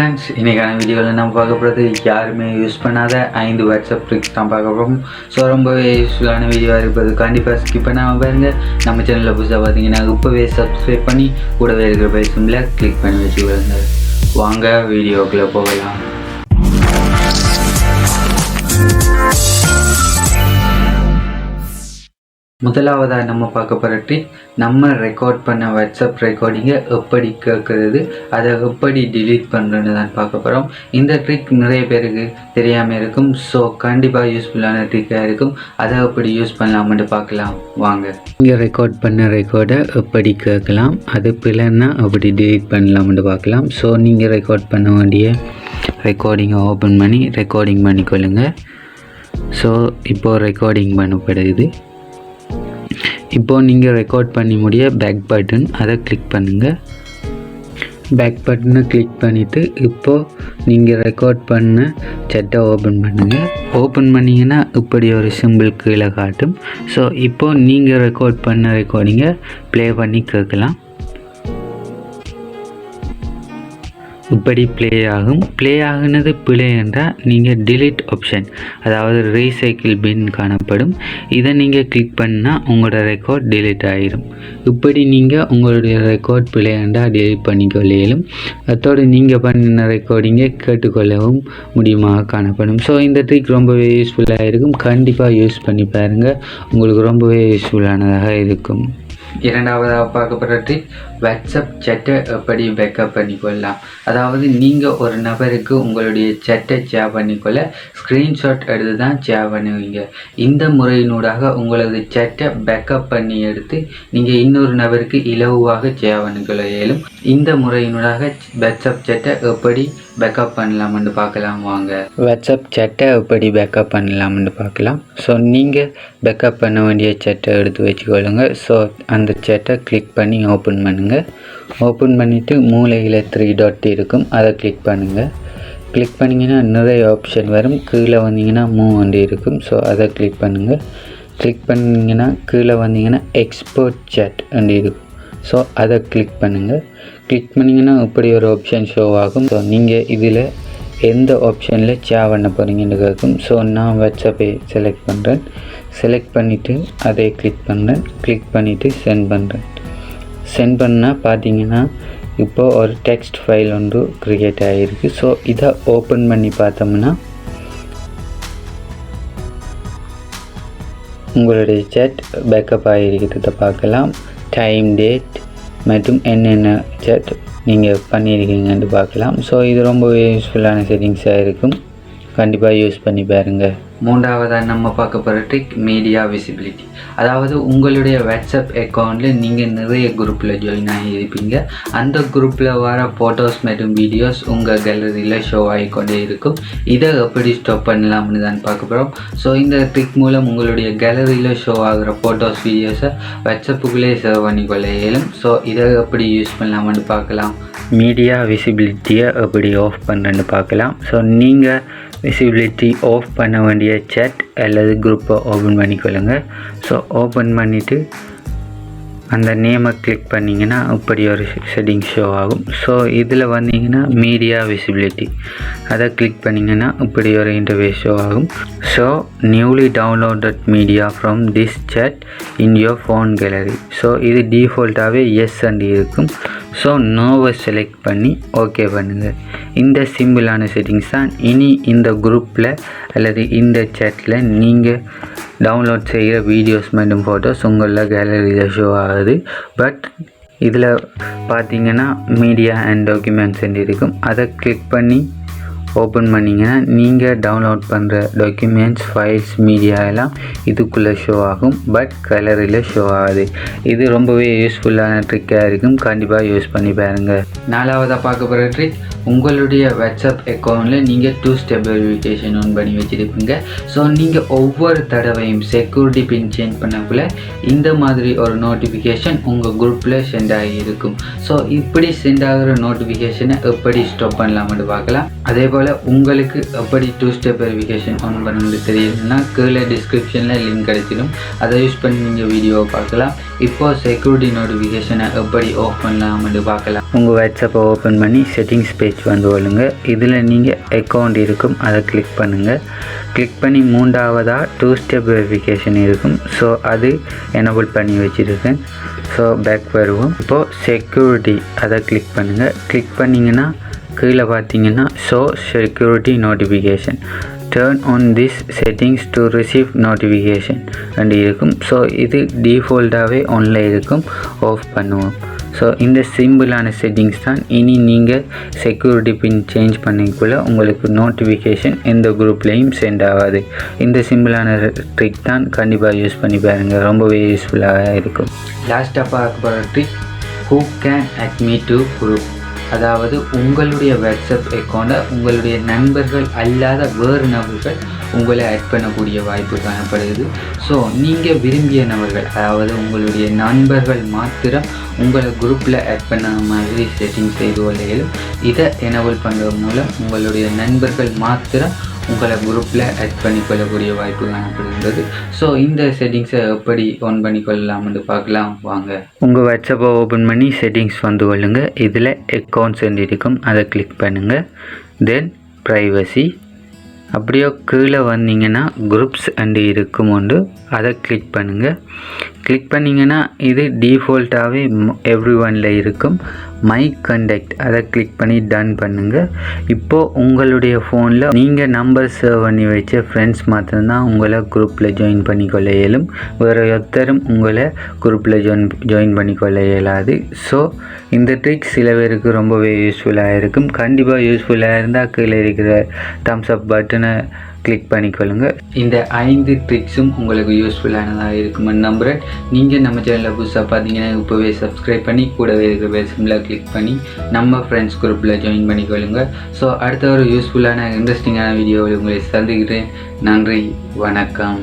Friends, இன்றைக்கான வீடியோவில் நம்ம பார்க்க போகிறது யாருமே யூஸ் பண்ணாத 5 வாட்ஸ்அப் ட்ரிக்ஸ் தான் பார்க்க போகிறோம். ஸோ ரொம்பவே யூஸ்ஃபுல்லான வீடியோவாக இருப்பது, கண்டிப்பாக ஸ்கிப் பண்ணாமல் பாருங்கள். நம்ம சேனலில் புதுசாக பார்த்தீங்கன்னா இப்போவே சப்ஸ்கிரைப் பண்ணி கூடவே இருக்கிற பெல் சிம்பிளை கிளிக் பண்ணி வச்சுக்கோங்க. வாங்க வீடியோக்குள்ளே போகலாம். முதலாவதாக நம்ம பார்க்க போகிற ட்ரிக், நம்ம ரெக்கார்ட் பண்ண வாட்ஸ்அப் ரெக்கார்டிங்கை எப்படி கேட்குறது, அதை எப்படி டிலீட் பண்ணுறதுன்னு தான் பார்க்க போகிறோம். இந்த ட்ரிக் நிறைய பேருக்கு தெரியாமல் இருக்கும். ஸோ கண்டிப்பாக யூஸ்ஃபுல்லான ட்ரிக்காக இருக்கும். அதை எப்படி யூஸ் பண்ணலாம்னு பார்க்கலாம் வாங்க. நீங்கள் ரெக்கார்ட் பண்ண ரெக்கார்டை எப்படி கேட்கலாம், அது பிள்ளைன்னா அப்படி டிலீட் பண்ணலாம்னு பார்க்கலாம். ஸோ நீங்கள் ரெக்கார்ட் பண்ண வேண்டிய ரெக்கார்டிங்கை ஓப்பன் பண்ணி ரெக்கார்டிங் பண்ணிக்கொள்ளுங்க. ஸோ இப்போது ரெக்கார்டிங் பண்ணப்படுது. இப்போது நீங்கள் ரெக்கார்ட் பண்ணி முடிய பேக் பட்டன் அதை கிளிக் பண்ணுங்கள். பேக் பட்டனை கிளிக் பண்ணிவிட்டு இப்போது நீங்கள் ரெக்கார்ட் பண்ண சேட்டை ஓப்பன் பண்ணுங்கள். ஓப்பன் பண்ணிங்கன்னா இப்படி ஒரு சிம்பிள் கீழே காட்டும். ஸோ இப்போது நீங்கள் ரெக்கார்ட் பண்ண ரெக்கார்டிங்கை ப்ளே பண்ணி கேட்கலாம். இப்படி ப்ளே ஆகும். ப்ளே ஆகுனது பிழை என்றால் நீங்கள் டிலீட் ஆப்ஷன், அதாவது ரீசைக்கிள் பின் காணப்படும். இதை நீங்கள் கிளிக் பண்ணால் உங்களோட ரெக்கார்ட் டிலீட் ஆகிடும். இப்படி நீங்கள் உங்களுடைய ரெக்கார்ட் பிழை என்றால் டிலீட் பண்ணிக்கொள்ளும். அதோடு நீங்கள் பண்ணின ரெக்கார்டிங்கை கேட்டுக்கொள்ளவும் முடியுமாக காணப்படும். ஸோ இந்த ட்ரிக் ரொம்பவே யூஸ்ஃபுல்லாக இருக்கும். கண்டிப்பாக யூஸ் பண்ணி பாருங்கள், உங்களுக்கு ரொம்பவே யூஸ்ஃபுல்லானதாக இருக்கும். இரண்டாவதாக பார்க்கப்படுற ட்ரிக், வாட்ஸ்அப் சேட்டை எப்படி பேக்கப் பண்ணிக்கொள்ளலாம். அதாவது நீங்கள் ஒரு நபருக்கு உங்களுடைய சேட்டை ஷேர் பண்ணிக்கொள்ள ஸ்க்ரீன்ஷாட் எடுத்து தான் ஷேர் பண்ணுவீங்க. இந்த முறையினூடாக உங்களது சேட்டை பேக்கப் பண்ணி எடுத்து நீங்கள் இன்னொரு நபருக்கு இலகுவாக ஷேர் பண்ணிக்கொள்ள இயலும். இந்த முறையினூடாக வாட்ஸ்அப் சேட்டை எப்படி பேக்கப் பண்ணலாம்னு பார்க்கலாம் வாங்க. வாட்ஸ்அப் சேட்டை எப்படி பேக்கப் பண்ணலாம்னு பார்க்கலாம். ஸோ நீங்கள் பேக்கப் பண்ண வேண்டிய சேட்டை எடுத்து வச்சுக்கொள்ளுங்க. ஸோ அந்த சேட்டை கிளிக் பண்ணி ஓப்பன் பண்ணுங்கள். ஓப்பன் பண்ணிவிட்டு மூலையில் 3 டாட் இருக்கும், அதை கிளிக் பண்ணுங்கள். கிளிக் பண்ணிங்கன்னா நிறைய ஆப்ஷன் வரும். கீழே வந்தீங்கன்னா மூவ் இருக்கும். ஸோ அதை கிளிக் பண்ணுங்கள். கிளிக் பண்ணிங்கன்னா கீழே வந்தீங்கன்னா எக்ஸ்போர்ட் சேட் இருக்கும். ஸோ அதை கிளிக் பண்ணுங்கள். கிளிக் பண்ணிங்கன்னா இப்படி ஒரு ஆப்ஷன் ஷோ ஆகும். ஸோ நீங்கள் இதில் எந்த ஆப்ஷனில் ஷேர் பண்ண போகிறீங்கன்னு கேட்கும். ஸோ நான் வாட்ஸ்அப்பை செலக்ட் பண்ணுறேன். செலக்ட் பண்ணிவிட்டு அதை கிளிக் பண்ணுறேன். கிளிக் பண்ணிவிட்டு சென்ட் பண்ணுறேன். சென்ட் பண்ணால் பார்த்தீங்கன்னா இப்போது ஒரு டெக்ஸ்ட் ஃபைல் ஒன்று க்ரியேட் ஆகிருக்கு. ஸோ இதை ஓப்பன் பண்ணி பார்த்தோம்னா உங்களுடைய சேட் பேக்கப் ஆகிருக்கிறத பார்க்கலாம். டைம், டேட் மற்றும் என்னென்ன சேட் நீங்கள் பண்ணியிருக்கீங்கன்னு பார்க்கலாம். ஸோ இது ரொம்பவே யூஸ்ஃபுல்லான செட்டிங்ஸாக இருக்கும். கண்டிப்பாக யூஸ் பண்ணி பாருங்கள். மூன்றாவதாக நம்ம பார்க்க போகிற ட்ரிக், மீடியா விசிபிலிட்டி. அதாவது உங்களுடைய வாட்ஸ்அப் அக்கௌண்ட்டில் நீங்கள் நிறைய குரூப்பில் ஜாயின் ஆகியிருப்பீங்க. அந்த குரூப்பில் வர ஃபோட்டோஸ் மற்றும் வீடியோஸ் உங்கள் கேலரியில் ஷோ ஆகிக்கொண்டே இருக்கும். இதை எப்படி ஸ்டாப் பண்ணலாம்னு தான் பார்க்க போகிறோம். ஸோ இந்த ட்ரிக் மூலம் உங்களுடைய கேலரியில் ஷோ ஆகிற ஃபோட்டோஸ் வீடியோஸை வாட்ஸ்அப்புக்குள்ளே சேவ் பண்ணிக்கொள்ள இயலும். ஸோ இதை எப்படி யூஸ் பண்ணலாம்னு பார்க்கலாம். மீடியா விசிபிலிட்டியை எப்படி ஆஃப் பண்ணுறேன்னு பார்க்கலாம். ஸோ நீங்கள் விசிபிலிட்டி ஆஃப் பண்ண வேண்டிய சேட் அல்லது குரூப்பை ஓப்பன் பண்ணிக்கொள்ளுங்க. ஸோ ஓப்பன் பண்ணிவிட்டு அந்த நேமை கிளிக் பண்ணிங்கன்னா இப்படி ஒரு செட்டிங் ஷோ ஆகும். ஸோ இதில் வந்தீங்கன்னா மீடியா விசிபிலிட்டி அதை கிளிக் பண்ணிங்கன்னா இப்படி ஒரு இன்டர்ஃபேஸ் ஷோ ஆகும். So newly downloaded media from this chat in your phone gallery. So இது டிஃபால்ட்டாகவே எஸ் அண்ட் இருக்கும். ஸோ நோவை செலக்ட் பண்ணி ஓகே பண்ணுங்கள். இந்த சிம்பிளான செட்டிங்ஸ் தான் இனி இந்த குரூப்பில் அல்லது இந்த சேட்டில் நீங்கள் டவுன்லோட் செய்கிற வீடியோஸ் மற்றும் ஃபோட்டோஸ் உங்களில் கேலரியில் ஷோ ஆகுது. பட் இதில் பார்த்தீங்கன்னா மீடியா அண்ட் டாக்குமெண்ட்ஸ் இருக்கும். அதை கிளிக் பண்ணி ஓப்பன் பண்ணிங்கன்னா நீங்கள் டவுன்லோட் பண்ணுற டாக்குமெண்ட்ஸ், ஃபைல்ஸ், மீடியா எல்லாம் இதுக்குள்ளே ஷோ ஆகும். பட் கலரில் ஷோ ஆகுது. இது ரொம்பவே யூஸ்ஃபுல்லான ட்ரிக்காக இருக்கும். கண்டிப்பாக யூஸ் பண்ணி பாருங்கள். நாலாவதாக பார்க்க போகிற ட்ரிக், உங்களுடைய வாட்ஸ்அப் அக்கௌண்ட்டில் நீங்கள் 2 ஸ்டெப் வெரிஃபிகேஷன் ஆன் பண்ணி வச்சுருப்பீங்க. ஸோ நீங்கள் ஒவ்வொரு தடவையும் செக்யூரிட்டி பின் சேஞ்ச் பண்ணக்குள்ள இந்த மாதிரி ஒரு நோட்டிஃபிகேஷன் உங்கள் குரூப்பில் சென்ட் ஆகியிருக்கும். ஸோ இப்படி சென்ட் ஆகிற நோட்டிஃபிகேஷனை எப்படி ஸ்டாப் பண்ணலாம்னு பார்க்கலாம். அதே போல் உங்களுக்கு எப்படி 2 ஸ்டெப் வெரிஃபிகேஷன் ஆன் பண்ணணும்னு தெரியுதுன்னா கீழே டிஸ்கிரிப்ஷனில் லிங்க் கிடைச்சிடும். அதை யூஸ் பண்ணி நீங்கள் வீடியோவை பார்க்கலாம். இப்போது செக்யூரிட்டி நோட்டிஃபிகேஷனை எப்படி ஆஃப் பண்ணலாம்னு பார்க்கலாம். உங்கள் வாட்ஸ்அப்பை ஓப்பன் பண்ணி செட்டிங்ஸ் பேஜ் பேஜ் வந்து கொள்ளுங்க. இதில் நீங்கள் அக்கௌண்ட் இருக்கும், அதை கிளிக் பண்ணுங்கள். கிளிக் பண்ணி மூன்றாவதாக 2 ஸ்டெப் வெரிஃபிகேஷன் இருக்கும். ஸோ அது எனபிள் பண்ணி வச்சுருக்கேன். ஸோ பேக் வருவோம். இப்போது செக்யூரிட்டி அதை கிளிக் பண்ணுங்கள். கிளிக் பண்ணிங்கன்னா கீழே பார்த்தீங்கன்னா show security notification, turn on this settings to receive notification and இருக்கும். ஸோ இது டிஃபால்ட்டாகவே ஆனில் இருக்கும், ஆஃப் பண்ணுவோம். ஸோ இந்த சிம்பிளான செட்டிங்ஸ் தான். இனி நீங்கள் செக்யூரிட்டி பின் சேஞ்ச் பண்ணிக்குள்ள உங்களுக்கு நோட்டிஃபிகேஷன் எந்த குரூப்லேயும் சென்ட் ஆகாது. இந்த சிம்பிளான ட்ரிக் தான், கண்டிப்பாக யூஸ் பண்ணி பாருங்கள், ரொம்பவே யூஸ்ஃபுல்லாக இருக்கும். லாஸ்ட்டாக பார்க்க போகிற trick, who can add me to group. அதாவது உங்களுடைய வாட்ஸ்அப் அக்கௌண்ட்டை உங்களுடைய நண்பர்கள் அல்லாத வேறு நபர்கள் உங்களை ஆட் பண்ணக்கூடிய வாய்ப்பு காணப்படுது. ஸோ நீங்கள் விரும்பிய நபர்கள், அதாவது உங்களுடைய நண்பர்கள் மாத்திரம் உங்களை குரூப்பில் ஆட் பண்ண மாதிரி செட்டிங் செய்து கொள்ளையிலும் இதை எனபிள் பண்ணுறது மூலம் உங்களுடைய நண்பர்கள் மாத்திரம் உங்களை குரூப்பில் ஆட் பண்ணிக்கொள்ளக்கூடிய வாய்ப்பு காணப்படுகின்றது. ஸோ இந்த செட்டிங்ஸை எப்படி ஆன் பண்ணிக்கொள்ளலாம்னு பார்க்கலாம் வாங்க. உங்கள் வாட்ஸ்அப்பை ஓப்பன் பண்ணி செட்டிங்ஸ் வந்து கொள்ளுங்கள். இதில் அக்கௌண்ட்ஸ் இருக்கும், அதை கிளிக் பண்ணுங்கள். தென் ப்ரைவசி, அப்படியே கீழே வந்தீங்கன்னா குரூப்ஸ் அண்டு இருக்கும் உண்டு, அதை கிளிக் பண்ணுங்கள். கிளிக் பண்ணிங்கன்னா இது டிஃபால்ட்டாகவே எவ்ரி ஒனில் இருக்கும். மை கண்டக்ட் அதை கிளிக் பண்ணி டன் பண்ணுங்கள். இப்போது உங்களுடைய ஃபோனில் நீங்கள் நம்பர் சேவ் பண்ணி வச்ச ஃப்ரெண்ட்ஸ் மாத்திரம்தான் உங்களை குரூப்பில் ஜாயின் பண்ணிக்கொள்ள இயலும். வேறு ஒருத்தரும் உங்களை குரூப்பில் ஜாயின் பண்ணிக்கொள்ள இயலாது. ஸோ இந்த ட்ரிக் சில பேருக்கு ரொம்பவே யூஸ்ஃபுல்லாக இருக்கும். கண்டிப்பாக யூஸ்ஃபுல்லாக இருந்தால் கீழே இருக்கிற தம்ஸ் அப் பட்டனை கிளிக் பண்ணிக்கொள்ளுங்க. இந்த 5 ட்ரிக்ஸும் உங்களுக்கு யூஸ்ஃபுல்லானதாக இருக்குமென்னு நம்புகிறேன். நீங்கள் நம்ம சேனலில் புதுசாக பார்த்தீங்கன்னா இப்போவே சப்ஸ்கிரைப் பண்ணி கூடவே இருக்கிற பெல் சிம்பிளை கிளிக் பண்ணி நம்ம ஃப்ரெண்ட்ஸ் குரூப்பில் ஜாயின் பண்ணிக்கொள்ளுங்க. ஸோ அடுத்த ஒரு யூஸ்ஃபுல்லான இன்ட்ரெஸ்டிங்கான வீடியோவில் உங்களை சந்திக்கிறேன். நன்றி, வணக்கம்.